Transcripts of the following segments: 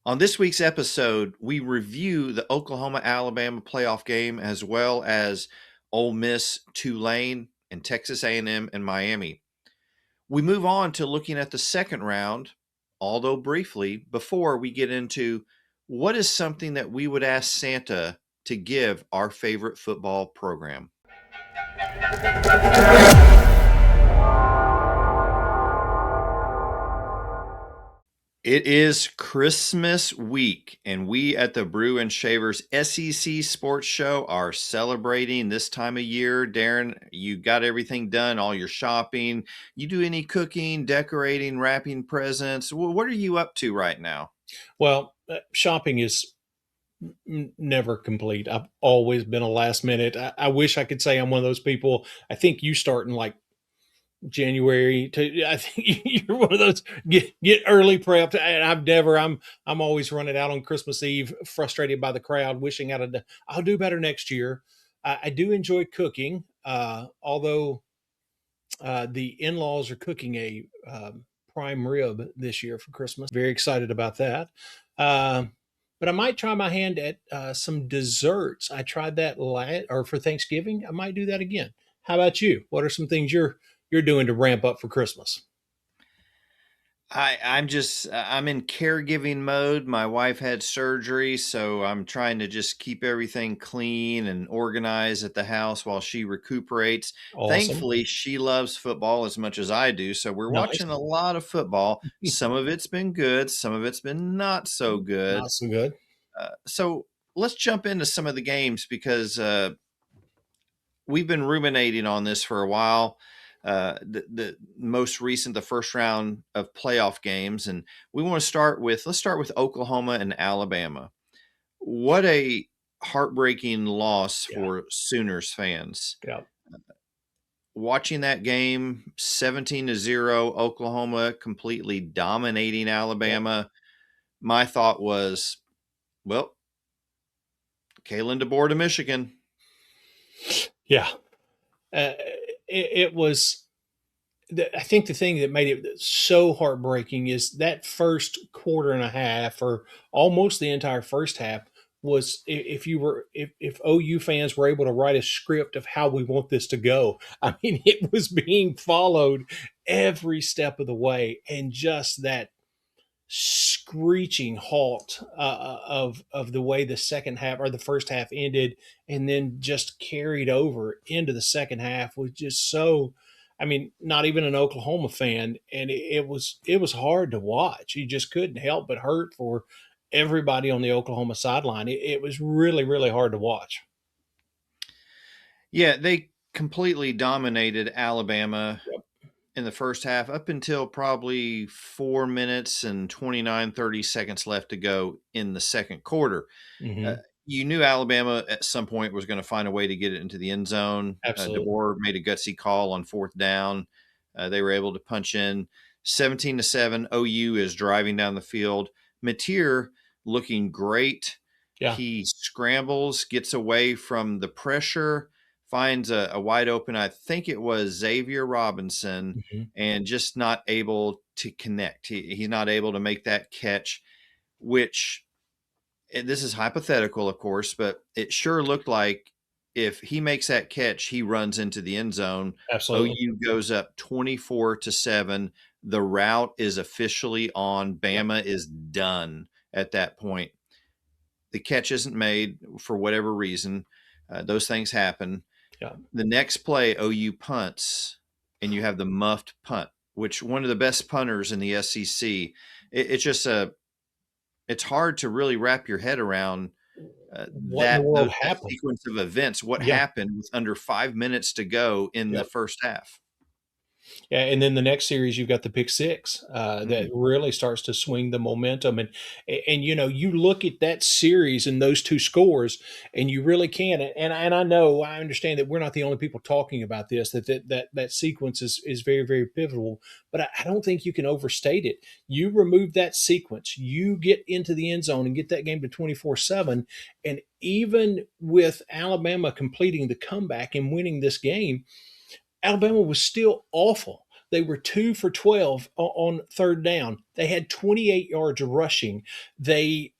On this week's episode, we review the Oklahoma-Alabama playoff game as well as Ole Miss, Tulane, and Texas A&M and Miami. We move on to looking at the second round, although briefly, before we get into what is something that we would ask Santa to give our favorite football program. It is Christmas week, and we at the Brew and Shavers SEC Sports Show are celebrating this time of year. Darren, you got everything done, all your shopping. You do any cooking, decorating, wrapping presents? What are you up to right now? Well, shopping is never complete. I've always been a last minute. I wish I could say I'm one of those people. I think you start in like January to. I think you're one of those get early prepped. And I'm always running out on Christmas Eve, frustrated by the crowd, wishing I'll do better next year. I do enjoy cooking, although the in-laws are cooking a prime rib this year for Christmas. Very excited about that. Uh, but I might try my hand at some desserts. I tried that or for Thanksgiving. I might do that again. How about you? What are some things you're doing to ramp up for Christmas? I'm in caregiving mode. My wife had surgery, so I'm trying to just keep everything clean and organized at the house while she recuperates. Awesome, Thankfully, she loves football as much as I do, so we're nice, watching a lot of football. Some of it's been good, some of it's been not so good. not so good. So let's jump into some of the games because we've been ruminating on this for a while. The most recent, the first round of playoff games, and we want to let's start with Oklahoma and Alabama. What a heartbreaking loss Yeah, for Sooners fans. yeah, Watching that game, 17-0, Oklahoma completely dominating yeah, Alabama. My thought was, well, Kalen DeBoer to Michigan. yeah. It was. I think the thing that made it so heartbreaking is that first quarter and a half, or almost the entire first half, was if OU fans were able to write a script of how we want this to go. I mean, it was being followed every step of the way, and just that screeching halt of the way the second half or the first half ended, and then just carried over into the second half was just so. I mean, not even an Oklahoma fan, and it was hard to watch. You just couldn't help but hurt for everybody on the Oklahoma sideline. It was really hard to watch. Yeah, they completely dominated Alabama Yep. in the first half up until probably 4 minutes and 29-30 seconds left to go in the second quarter. Uh, Hmm. you knew Alabama at some point was going to find a way to get it into the end zone. Absolutely. DeBoer made a gutsy call on fourth down. They were able to punch in 17-7. OU is driving down the field. Mateer looking great. Yeah. He scrambles, gets away from the pressure, finds a wide open, I think it was Xavier Robinson, Hmm. and just not able to connect. He's not able to make that catch, which this is hypothetical, of course, but it sure looked like if he makes that catch, he runs into the end zone. Absolutely. OU goes up 24-7. The route is officially on. Yeah. Bama is done at that point. The catch isn't made for whatever reason. Those things happen. Yeah. The next play, OU punts, and you have the muffed punt, which one of the best punters in the SEC. It's just it's hard to really wrap your head around What in the world that happened? sequence of events. What Yeah. happened with under 5 minutes to go in Yeah. the first half? Yeah, and then the next series you've got the pick six that Mm. really starts to swing the momentum, and you look at that series and those two scores, and you really can. And I know I understand that we're not the only people talking about this. That sequence is very pivotal, but I don't think you can overstate it. You remove that sequence, you get into the end zone and get that game to 24-7, and even with Alabama completing the comeback and winning this game, Alabama was still awful. They were 2 for 12 on third down. They had 28 yards rushing. They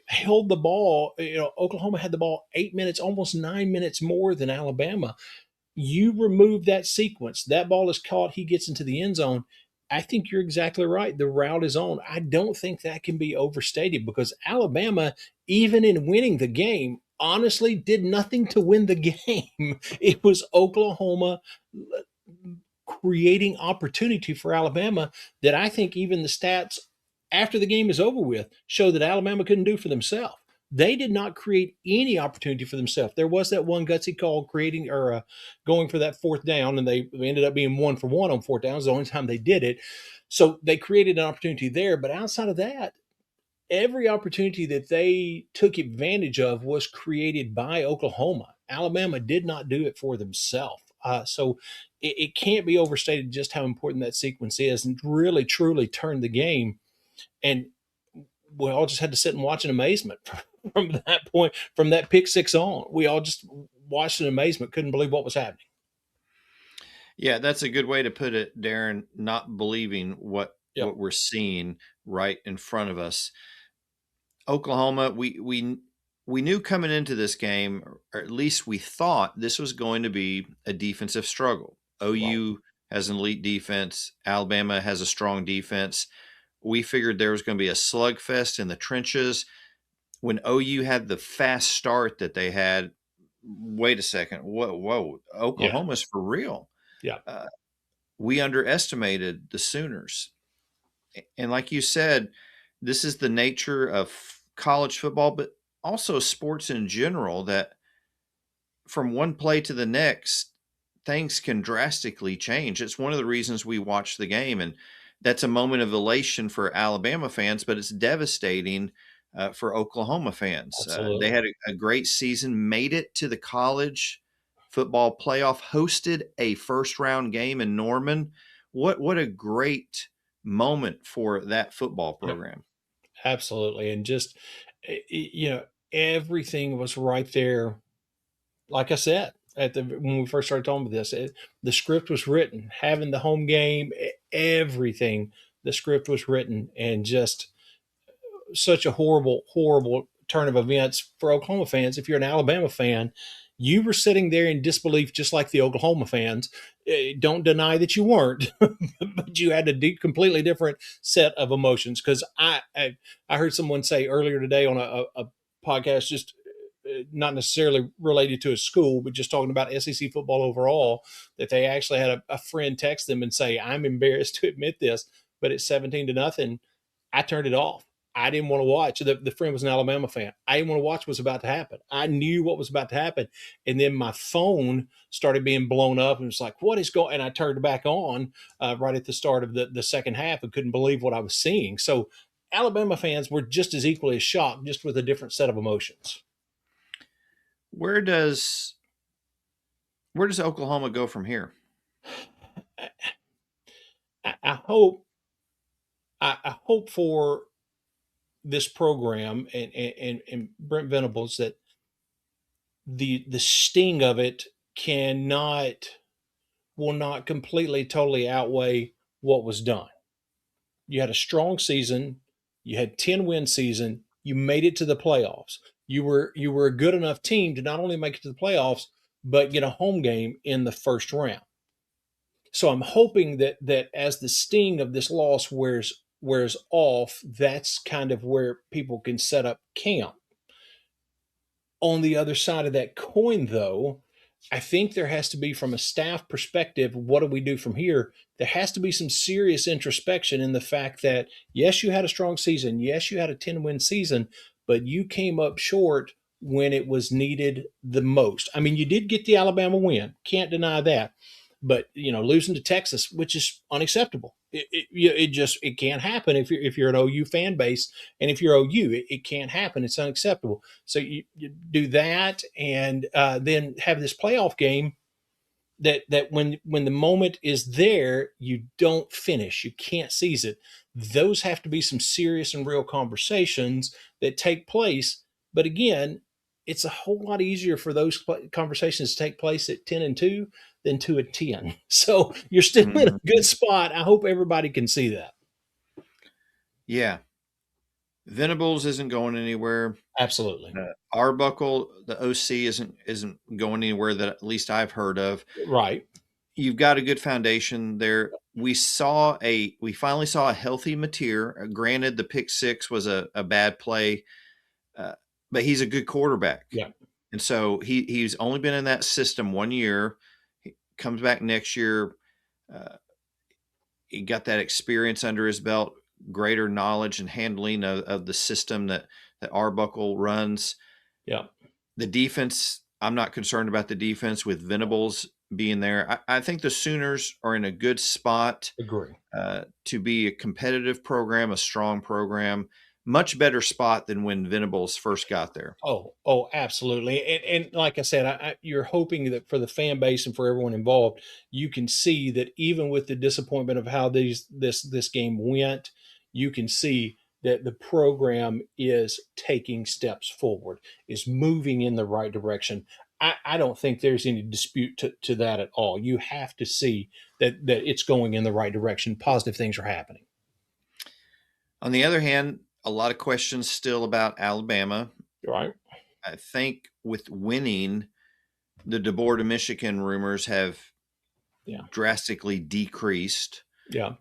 held the ball. Oklahoma had the ball 8 minutes, almost 9 minutes more than Alabama. You remove that sequence, that ball is caught, he gets into the end zone. I think you're exactly right. The route is on. I don't think that can be overstated because Alabama, even in winning the game, honestly did nothing to win the game. It was Oklahoma creating opportunity for Alabama that I think even the stats after the game is over with show that Alabama couldn't do for themselves. They did not create any opportunity for themselves. There was that one gutsy call creating or going for that fourth down, and they ended up being 1 for 1 on fourth down. It was the only time they did it. So they created an opportunity there. But outside of that, every opportunity that they took advantage of was created by Oklahoma. Alabama did not do it for themselves. So it can't be overstated just how important that sequence is and really, truly turned the game. And we all just had to sit and watch in amazement from that point, from that pick six on. We all just watched in amazement, couldn't believe what was happening. Yeah, that's a good way to put it, Darren. Not believing Yep. what we're seeing right in front of us. Oklahoma, we knew coming into this game, or at least we thought this was going to be a defensive struggle. Right. OU has an elite defense. Alabama has a strong defense. We figured there was going to be a slugfest in the trenches. When OU had the fast start that they had, wait a second, whoa, Yeah. Oklahoma's for real. Yeah. Uh, we underestimated the Sooners. And like you said, this is the nature of college football, but also sports in general, that from one play to the next, things can drastically change. It's one of the reasons we watch the game. And that's a moment of elation for Alabama fans, but it's devastating for Oklahoma fans. They Absolutely. had a great season, made it to the college football playoff, hosted a first round game in Norman. What a great moment for that football Yep. program. Absolutely. And just, everything was right there. Like I said, when we first started talking about this, the script was written, having the home game, everything, the script was written, and just such a horrible, horrible turn of events for Oklahoma fans. If you're an Alabama fan, you were sitting there in disbelief, just like the Oklahoma fans. Don't deny that you weren't, but you had a completely different set of emotions. Because I heard someone say earlier today on a podcast, just not necessarily related to a school, but just talking about SEC football overall, that they actually had a friend text them and say, "I'm embarrassed to admit this, but it's 17-0. I turned it off. I didn't want to watch." The friend was an Alabama fan. I didn't want to watch what was about to happen. I knew what was about to happen. And then my phone started being blown up and it's like, what is going? And I turned it back on right at the start of the second half and couldn't believe what I was seeing. So Alabama fans were just as equally as shocked, just with a different set of emotions. Where does Oklahoma go from here? I hope I hope for this program and Brent Venables that the sting of it cannot will not completely totally outweigh what was done. You had a strong season, you had 10-win season, you made it to the playoffs. You were a good enough team to not only make it to the playoffs but get a home game in the first round. So I'm hoping that as the sting of this loss wears off, that's kind of where people can set up camp. On the other side of that coin, though, I think there has to be, from a staff perspective, what do we do from here? There has to be some serious introspection in the fact that, yes, you had a strong season. Yes, you had a 10-win season, but you came up short when it was needed the most. I mean, you did get the Alabama win. Can't deny that. But, losing to Texas, which is unacceptable. It can't happen if you're an OU fan base, and if you're OU, it can't happen. It's unacceptable. So you do that, and then have this playoff game that when the moment is there, you don't finish. You can't seize it. Those have to be some serious and real conversations that take place. But again, it's a whole lot easier for those conversations to take place at 10-2 than 2-10. So you're still in a Mhm. good spot. I hope everybody can see that. Yeah. Venables isn't going anywhere. Absolutely. Arbuckle, the OC, isn't going anywhere that at least I've heard of. Right. You've got a good foundation there. We finally saw a healthy Mateer. Granted, the pick six was a bad play, uh, but he's a good quarterback, Yeah. and so he's only been in that system 1 year. He comes back next year. Uh, he got that experience under his belt, greater knowledge and handling of the system that Arbuckle runs. Yeah. The defense, I'm not concerned about the defense with Venables being there. I think the Sooners are in a good spot Agree. to be a competitive program, a strong program, much better spot than when Venables first got there. Oh, absolutely. And like I said, you're hoping that for the fan base and for everyone involved, you can see that even with the disappointment of how this game went, you can see that the program is taking steps forward, is moving in the right direction. I don't think there's any dispute to that at all. You have to see that it's going in the right direction. Positive things are happening. On the other hand, a lot of questions still about Alabama. Right? I think with winning, the DeBoer to Michigan rumors have Yeah. drastically decreased. Yeah.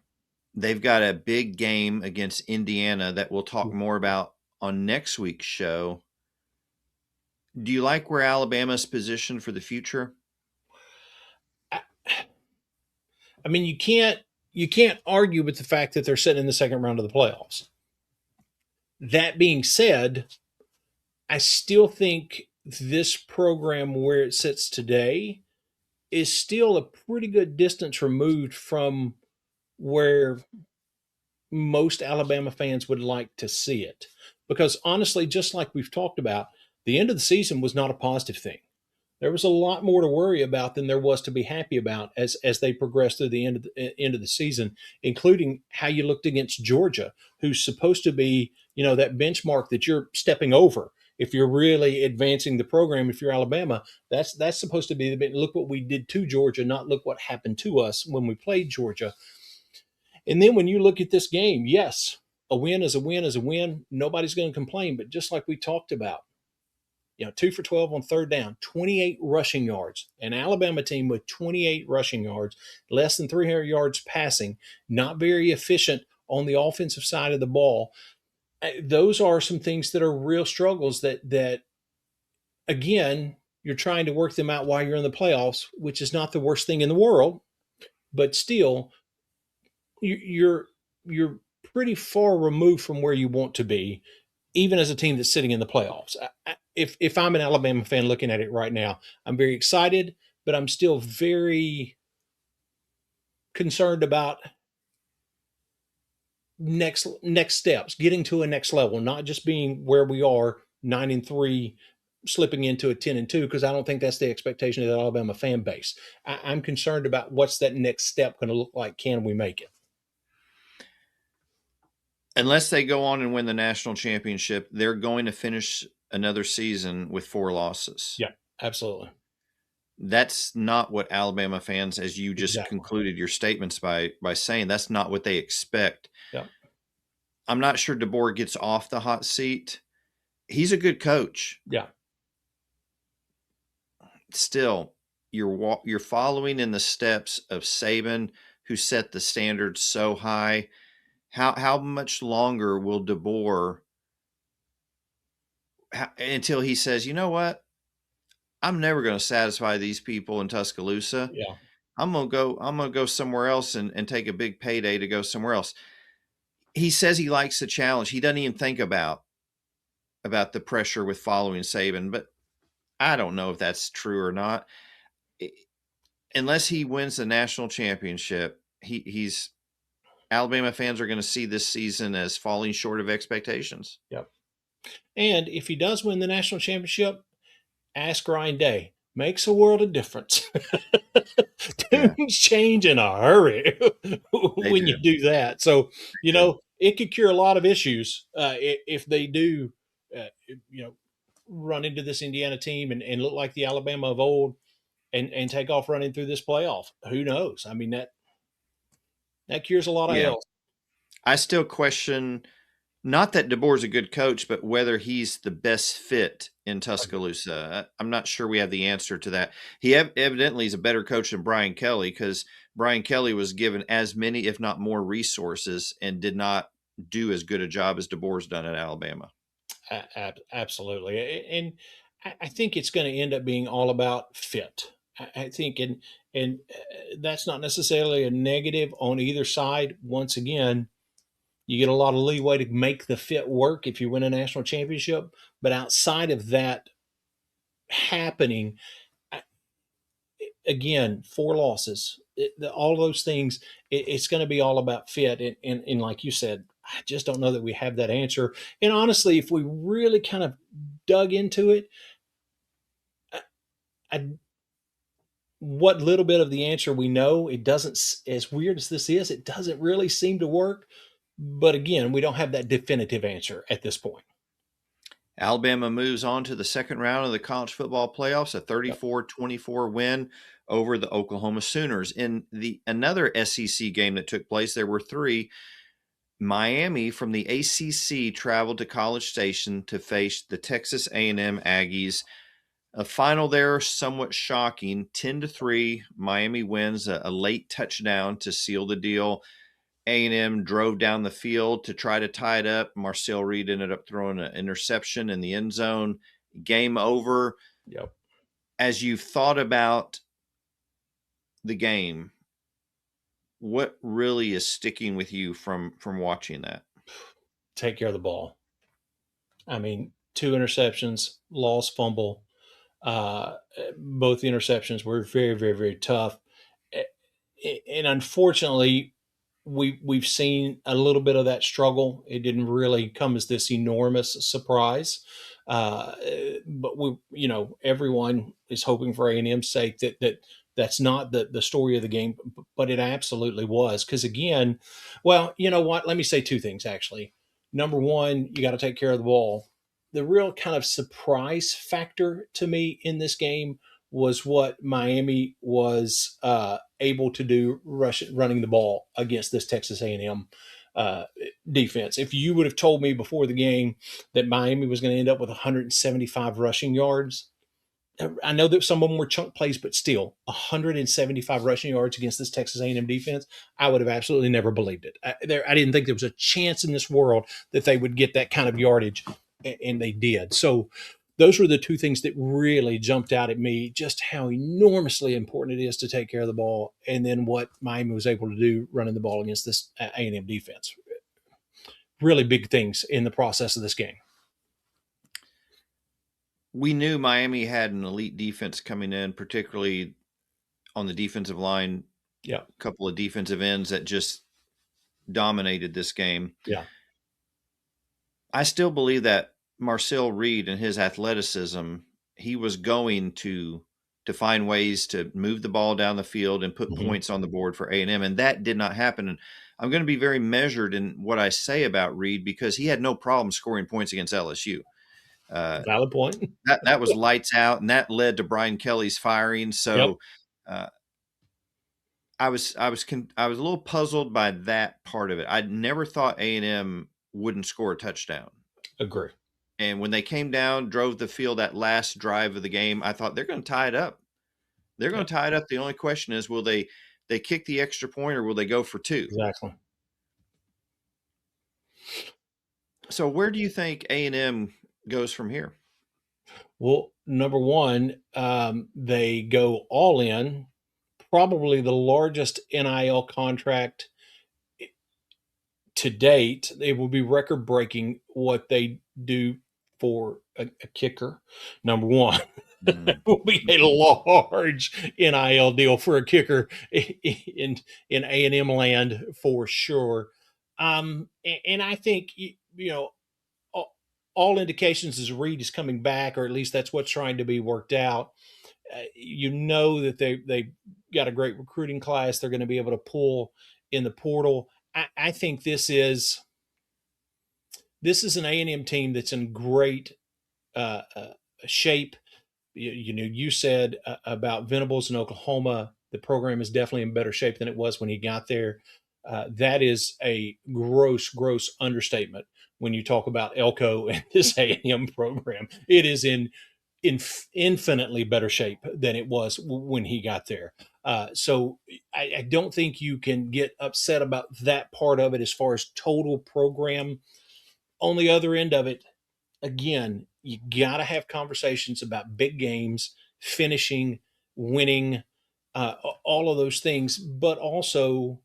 They've got a big game against Indiana that we'll talk more about on next week's show. Do you like where Alabama's positioned for the future? I, I mean, you can't argue with the fact that they're sitting in the second round of the playoffs. That being said, I still think this program where it sits today is still a pretty good distance removed from where most Alabama fans would like to see it. Because honestly, just like we've talked about, the end of the season was not a positive thing. There was a lot more to worry about than there was to be happy about as they progressed through the end of the season, including how you looked against Georgia, who's supposed to be, that benchmark that you're stepping over. If you're really advancing the program, if you're Alabama, that's supposed to be the bit. Look what we did to Georgia, not look what happened to us when we played Georgia. And then when you look at this game, yes, a win is a win is a win. Nobody's going to complain. But just like we talked about, 2 for 12 on third down, 28 rushing yards, an Alabama team with 28 rushing yards, less than 300 yards passing, not very efficient on the offensive side of the ball. Those are some things that are real struggles that again, you're trying to work them out while you're in the playoffs, which is not the worst thing in the world, but still you're pretty far removed from where you want to be, even as a team that's sitting in the playoffs. If I'm an Alabama fan looking at it right now, I'm very excited, but I'm still very concerned about next steps, getting to a next level, not just being where we are 9-3, slipping into a 10-2, because I don't think that's the expectation of the Alabama fan base. I'm concerned about what's that next step going to look like. Can we make it? Unless they go on and win the national championship, they're going to finish another season with 4 losses. Yeah, absolutely. That's not what Alabama fans, as you just Exactly. concluded your statements by saying, that's not what they expect. Yeah. I'm not sure DeBoer gets off the hot seat. He's a good coach. Yeah. Still, you're following in the steps of Saban, who set the standard so high. How much longer will DeBoer until he says, you know what? I'm never going to satisfy these people in Tuscaloosa. Yeah. I'm gonna go somewhere else and take a big payday to go somewhere else. He says he likes the challenge. He doesn't even think about the pressure with following Saban, but I don't know if that's true or not. Unless he wins the national championship, he's Alabama fans are going to see this season as falling short of expectations. Yep. And if he does win the national championship, ask Ryan Day. Makes a world of difference. Yeah, Things change in a hurry they when you do. do that. So, They do. it could cure a lot of issues if they do, uh, you know, run into this Indiana team and look like the Alabama of old and take off running through this playoff. Who knows? I mean, that cures a lot of Yeah. ills. I still question not that DeBoer's a good coach, but whether he's the best fit in Tuscaloosa. I'm not sure we have the answer to that. He evidently is a better coach than Brian Kelly because Brian Kelly was given as many, if not more, resources and did not do as good a job as DeBoer's done at Alabama. Absolutely, and I think it's going to end up being all about fit. I think, and that's not necessarily a negative on either side. Once again, you get a lot of leeway to make the fit work if you win a national championship. But outside of that happening, again, 4 losses, all those things, it's going to be all about fit. And like you said, I just don't know that we have that answer. And honestly, if we really kind of dug into it, I, what little bit of the answer we know, it doesn't, as weird as this is, it doesn't really seem to work. But again, we don't have that definitive answer at this point. Alabama moves on to the second round of the college football playoffs, a Yep. 34-24 win over the Oklahoma Sooners. In the another SEC game that took place, there were three. Miami from the ACC traveled to College Station to face the Texas A&M Aggies. A final there, somewhat shocking, 10-3. Miami wins a late touchdown to seal the deal. A&M drove down the field to try to tie it up. Marcel Reed ended up throwing an interception in the end zone. Game over. Yep. As you've thought about the game, what really is sticking with you from watching that? Take care of the ball. I mean, 2 interceptions, lost fumble. Both the interceptions were very, very, very tough. And unfortunately, we've seen a little bit of that struggle. It didn't really come as this enormous surprise, uh, but everyone is hoping for A&M's sake that's not the story of the game, but it absolutely was. Because again, well, you know what? Let me say 2 things actually. Number one, you got to take care of the ball. The real kind of surprise factor to me in this game was what Miami was able to do running the ball against this Texas A&M defense. If you would have told me before the game that Miami was going to end up with 175 rushing yards, I know that some of them were chunk plays, but still 175 rushing yards against this Texas A&M defense, I would have absolutely never believed it. I didn't think there was a chance in this world that they would get that kind of yardage, and they did. So those were the 2 things that really jumped out at me, just how enormously important it is to take care of the ball, and then what Miami was able to do running the ball against this A&M defense. Really big things in the process of this game. We knew Miami had an elite defense coming in, particularly on the defensive line. Yeah. A couple of defensive ends that just dominated this game. Yeah. I still believe that Marcel Reed and his athleticism, he was going to find ways to move the ball down the field and put Mm-hmm. points on the board for A&M, and that did not happen. And I'm going to be very measured in what I say about Reed because he had no problem scoring points against LSU. Valid point. That was lights out, and that led to Brian Kelly's firing. Yep. So uh, I was a little puzzled by that part of it. I never thought A&M wouldn't score a touchdown. Agree. And when they came down, drove the field that last drive of the game, I thought they're going to tie it up. They're going Yep. to tie it up. The only question is, will they kick the extra point or will they go for 2? Exactly. So where do you think A&M goes from here? Well, number one, they go all in, probably the largest NIL contract to date. It will be record breaking what they do for a kicker. Number one, it Mm. will be a large NIL deal for a kicker in A&M land for sure. And I think all indications is Reed is coming back, or at least that's what's trying to be worked out. That they got a great recruiting class. They're going to be able to pull in the portal. I think this is an A&M team that's in great shape. You said about Venables in Oklahoma, the program is definitely in better shape than it was when he got there. That is a gross understatement when you talk about Elko and this A&M program. It is in infinitely better shape than it was when he got there. So I don't think you can get upset about that part of it as far as total program. On the other end of it, again, you got to have conversations about big games, finishing, winning, all of those things. But also,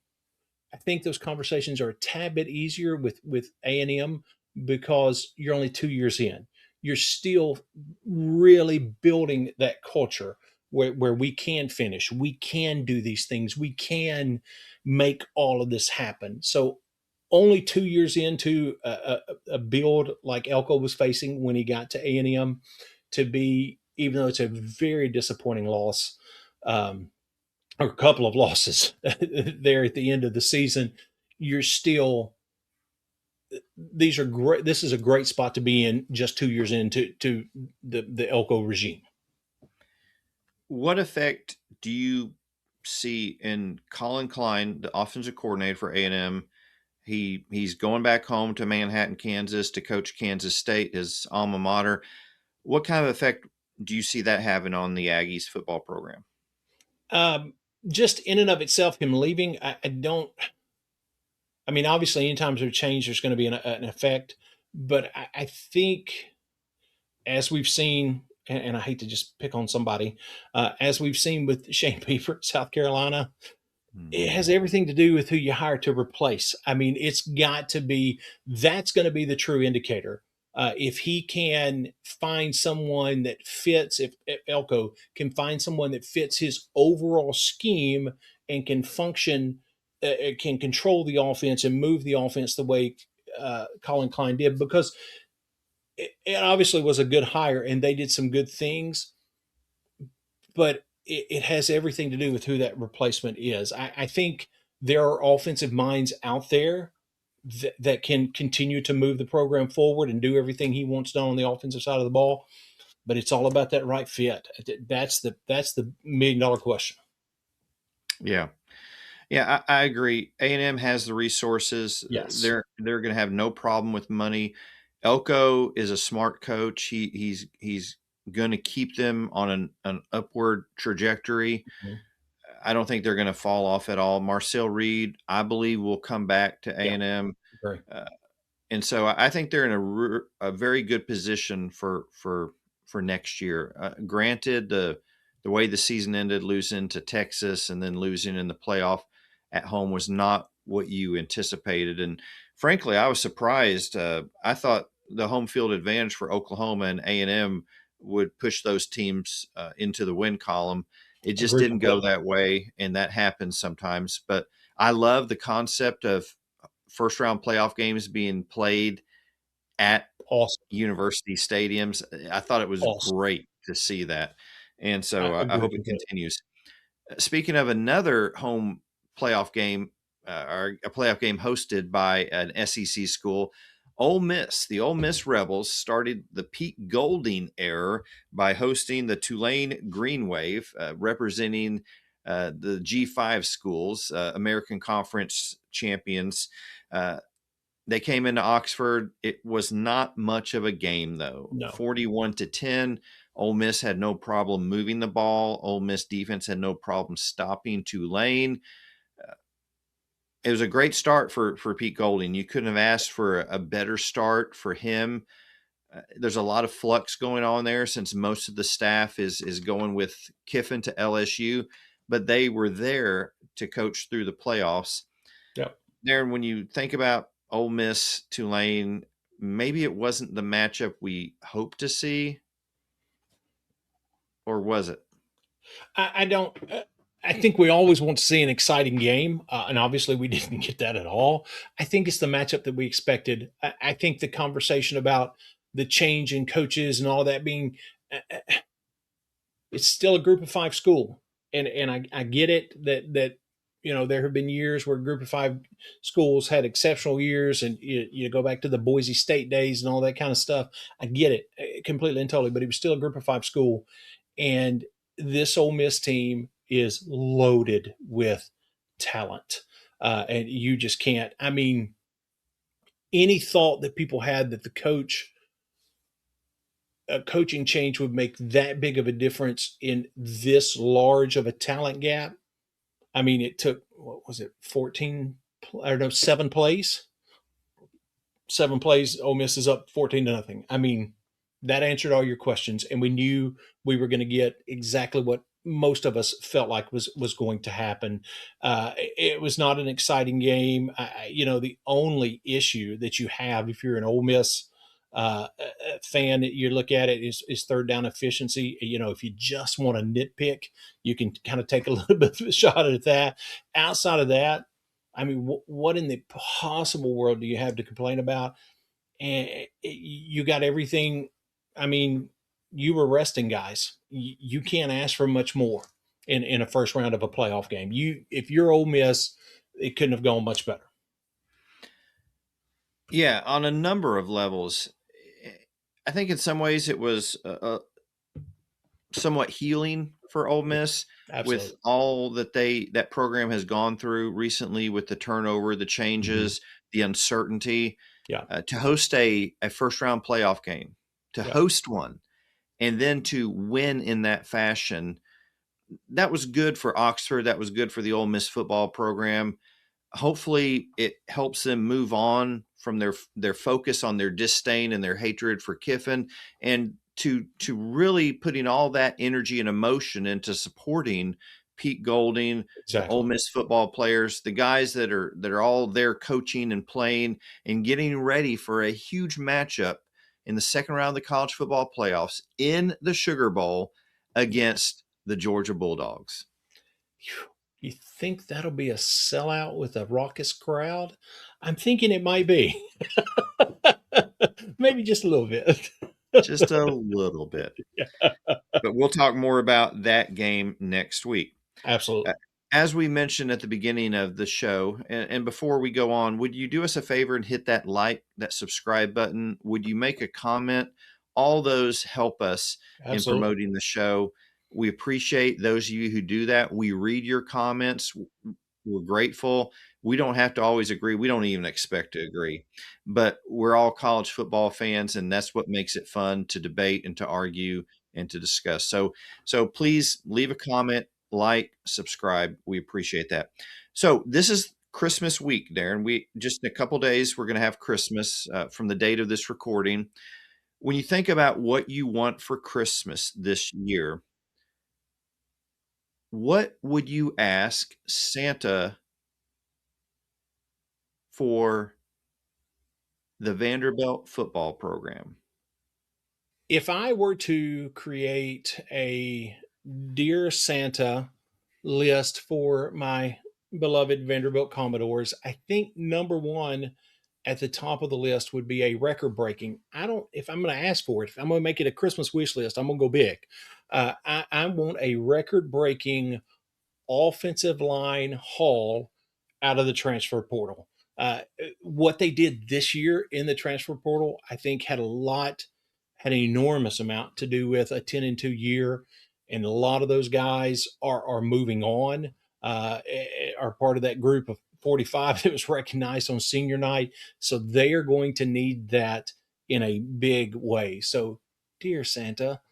I think those conversations are a tad bit easier with A&M because you're only 2 years in. You're still really building that culture where we can finish, we can do these things, we can make all of this happen. So only 2 years into a build like Elko was facing when he got to A&M, to be, even though it's a very disappointing loss, or a couple of losses there at the end of the season, you're still, these are great. This is a great spot to be in just 2 years into the Elko regime. What effect do you see in Colin Klein, the offensive coordinator for A&M? He's going back home to Manhattan, Kansas, to coach Kansas State, his alma mater. What kind of effect do you see that having on the Aggies football program? Um, just in and of itself, him leaving, I don't. I mean, obviously, anytime there's a change, there's going to be an effect. But I think, as we've seen, and I hate to just pick on somebody, as we've seen with Shane Beaver, South Carolina, it Mhm. has everything to do with who you hire to replace. I mean, it's got to be, that's going to be the true indicator. If he can find someone that fits, if Elko can find someone that fits his overall scheme and can function, can control the offense and move the offense the way Colin Klein did, because it obviously was a good hire and they did some good things, but it has everything to do with who that replacement is. I think there are offensive minds out there that can continue to move the program forward and do everything he wants done on the offensive side of the ball, but it's all about that right fit. That's the $1 million question. Yeah. Yeah, I agree. A&M has the resources. Yes, They're going to have no problem with money. Elko is a smart coach. He's going to keep them on an upward trajectory. mhm. I don't think they're going to fall off at all. Marcel Reed, I believe, will come back to Yeah, A&M. agree. Uh, and so I think they're in a very good position for next year. Granted, the way the season ended, losing to Texas and then losing in the playoff at home was not what you anticipated. And frankly, I was surprised. I thought the home field advantage for Oklahoma and A&M would push those teams into the win column. It just Agree didn't go completely. that way, and that happens sometimes. But I love the concept of first round playoff games being played at Awesome, university stadiums. I thought it was awesome. great to see that. And I so I agree hope it completely. continues. Speaking of another home playoff game, or a playoff game hosted by an SEC school, Ole Miss, the Ole Miss Rebels started the Pete Golding era by hosting the Tulane Green Wave, representing the G5 schools, American Conference champions. Uh, they came into Oxford. It was not much of a game, though. No, 41-10. Ole Miss had no problem moving the ball. Ole Miss defense had no problem stopping Tulane. It was a great start for Pete Golding. You couldn't have asked for a better start for him. There's a lot of flux going on there since most of the staff is going with Kiffin to LSU, but they were there to coach through the playoffs. yep. Darren, when you think about Ole Miss, Tulane, maybe it wasn't the matchup we hoped to see, or was it? I don't. I think we always want to see an exciting game, and obviously we didn't get that at all. I think it's the matchup that we expected. I think the conversation about the change in coaches and all that being, it's still a group of five school, and I get it that there have been years where Group of Five schools had exceptional years, and you go back to the Boise State days and all that kind of stuff. I get it completely and totally, but he was still a Group of Five school, and this Ole Miss team is loaded with talent, and you just can't. I mean, any thought that people had that the coaching change would make that big of a difference in this large of a talent gap. I mean, it took, what was it, 14, I don't know, 7 plays? 7 plays, Ole Miss is up 14-0. I mean, that answered all your questions, and we knew we were going to get exactly what most of us felt like was going to happen. It was not an exciting game. The only issue that you have if you're an Ole Miss fan, you look at it is third down efficiency. If you just want to nitpick, you can kind of take a little bit of a shot at that. Outside of that, I mean, what in the possible world do you have to complain about? And you got everything. I mean, you were resting guys. You can't ask for much more in a first round of a playoff game. If you're Ole Miss, it couldn't have gone much better. Yeah, on a number of levels. I think in some ways it was somewhat healing for Ole Miss with Absolutely. all that program has gone through recently with the turnover, the Mm-hmm. changes, the uncertainty. Yeah. To host a first round playoff game, to Yeah. host one, and then to win in that fashion, that was good for Oxford. That was good for the Ole Miss football program. Hopefully it helps them move on from their focus on their disdain and their hatred for Kiffin, and to really putting all that energy and emotion into supporting Pete Golding, the Ole Exactly. Miss football players, the guys that are all there coaching and playing and getting ready for a huge matchup in the second round of the college football playoffs in the Sugar Bowl against the Georgia Bulldogs. You think that'll be a sellout with a raucous crowd? I'm thinking it might be. Maybe just a little bit. Just a little bit. But we'll talk more about that game next week. Uh, Absolutely. As we mentioned at the beginning of the show, and before we go on, would you do us a favor and hit that like, that subscribe button? Would you make a comment? All those help us in Absolutely. promoting the show. We appreciate those of you who do that. We read your comments. We're grateful. We don't have to always agree. We don't even expect to agree, but we're all college football fans, and that's what makes it fun to debate and to argue and to discuss. So please leave a comment, like, subscribe. We appreciate that. So this is Christmas week, Darren. We just in a couple days we're going to have Christmas from the date of this recording. When you think about what you want for Christmas this year, what would you ask Santa for the Vanderbilt football program? If I were to create a Dear Santa list for my beloved Vanderbilt Commodores, I think number one at the top of the list would be a record breaking. I don't, if I'm going to ask for it, if I'm going to make it a Christmas wish list, I'm going to go big. I want a record breaking offensive line haul out of the transfer portal. What they did this year in the transfer portal, I think, had an enormous amount to do with a 10-2 year, and a lot of those guys are moving on. Are part of that group of 45 that was recognized on senior night, so they are going to need that in a big way. So, dear Santa,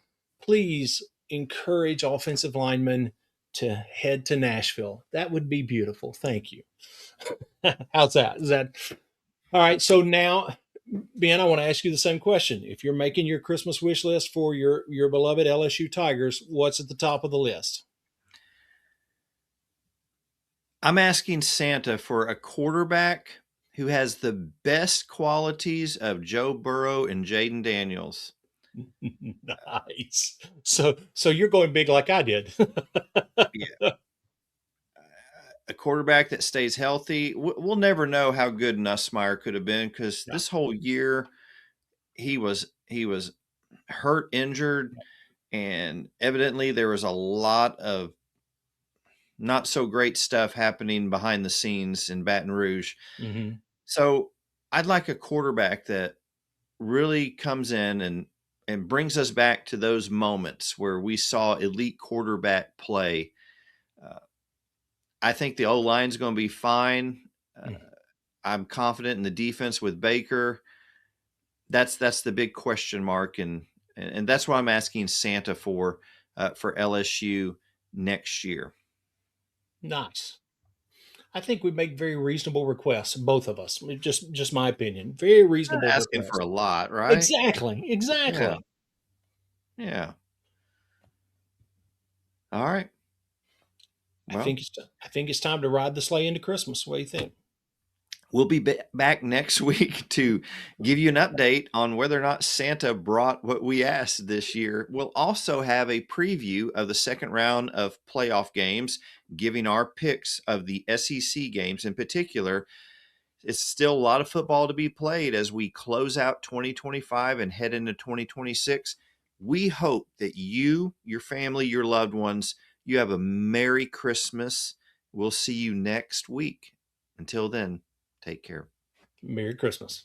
please encourage offensive linemen to head to Nashville. That would be beautiful. Thank you. How's that? Is that all right? So now, Ben, I want to ask you the same question. If you're making your Christmas wish list for your beloved LSU Tigers, what's at the top of the list? I'm asking Santa for a quarterback who has the best qualities of Joe Burrow and Jaden Daniels. Nice. So you're going big like I did. Yeah. A quarterback that stays healthy. We'll never know how good Nussmeier could have been because Yeah. this whole year he was hurt, injured, and evidently there was a lot of not so great stuff happening behind the scenes in Baton Rouge. Hmm. So I'd like a quarterback that really comes in and brings us back to those moments where we saw elite quarterback play. Uh, I think the O line's going to be fine. I'm confident in the defense with Baker. That's the big question mark, and that's what I'm asking Santa for LSU next year. Nice. I think we make very reasonable requests, both of us. Just my opinion. Very Not reasonable asking for requests. a lot, right? Exactly. Yeah, Exactly. yeah. All right. Well, I think it's time to ride the sleigh into Christmas. What do you think? we'll be back next week to give you an update on whether or not Santa brought what we asked this year. We'll also have a preview of the second round of playoff games, giving our picks of the SEC games in particular. It's still a lot of football to be played as we close out 2025 and head into 2026. We hope that you, your family, your loved ones, you have a Merry Christmas. We'll see you next week. Until then, take care. Merry Christmas.